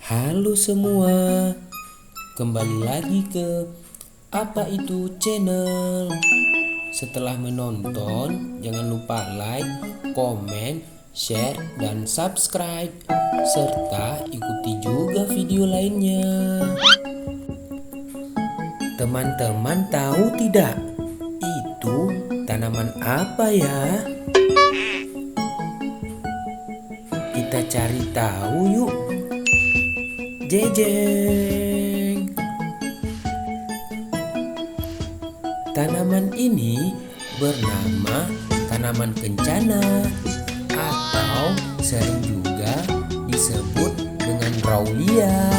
Halo semua, kembali lagi ke Apa Itu Channel. Setelah menonton, jangan lupa like, komen, share, dan subscribe. Serta ikuti juga video lainnya. Teman-teman tahu tidak? Itu tanaman apa ya? Kita cari tahu yuk. Jejeng. Tanaman ini bernama tanaman kencana atau sering juga disebut dengan Raulia.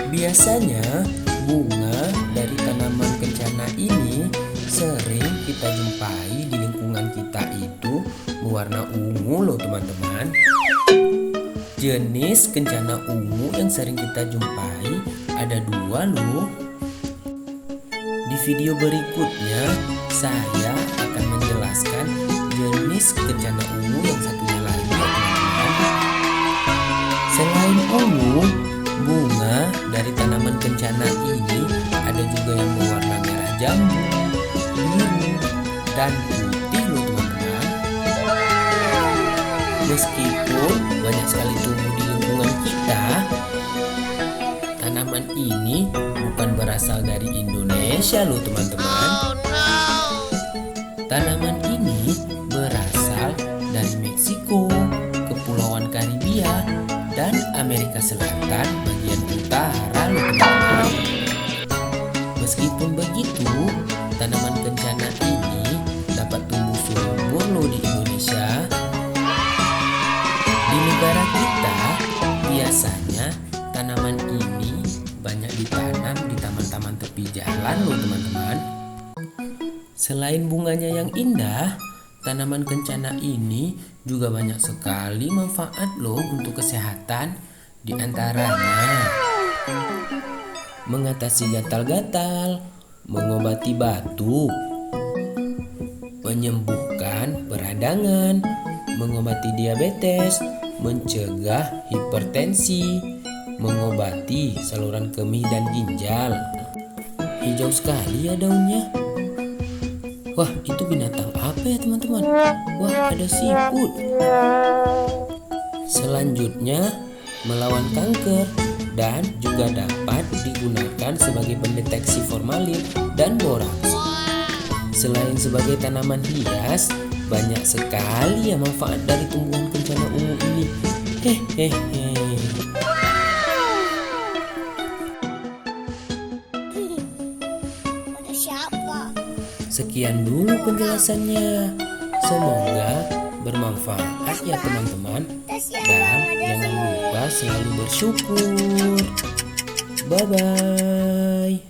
Biasanya bunga dari tanaman kencana ini sering kita jumpai di lingkungan kita itu berwarna ungu loh teman-teman. Jenis kencana ungu yang sering kita jumpai ada dua loh. Di video berikutnya saya akan menjelaskan jenis kencana ungu yang satunya lagi ya teman-teman. Selain ungu, bunga dari tanaman kencana ini ada juga yang berwarna merah jambu, biru, dan putih loh teman-teman. Meskipun banyak sekali tumbuh di lingkungan kita, tanaman ini bukan berasal dari Indonesia loh teman-teman. Tanaman ini berasal dari Meksiko, Kepulauan Karibia, dan Amerika Selatan bagian utara loh teman-teman. Meskipun begitu, tanaman kencana ini dapat tumbuh subur loh di Indonesia. Di negara kita, biasanya tanaman ini banyak ditanam di taman-taman tepi jalan loh teman-teman. Selain bunganya yang indah, tanaman kencana ini juga banyak sekali manfaat loh untuk kesehatan. Di antaranya mengatasi gatal-gatal, mengobati batuk, menyembuhkan peradangan, mengobati diabetes, mencegah hipertensi, mengobati saluran kemih dan ginjal. Hijau sekali ya daunnya. Wah, itu binatang apa ya teman-teman? Wah, ada siput. Selanjutnya, melawan kanker dan juga dapat digunakan sebagai pendeteksi formalin dan boraks. Selain sebagai tanaman hias, banyak sekali ya manfaat dari tumbuhan kencana ungu ini. Hehehe. Sekian dulu penjelasannya. Semoga bermanfaat ya teman-teman. Dan jangan lupa selalu bersyukur. Bye-bye.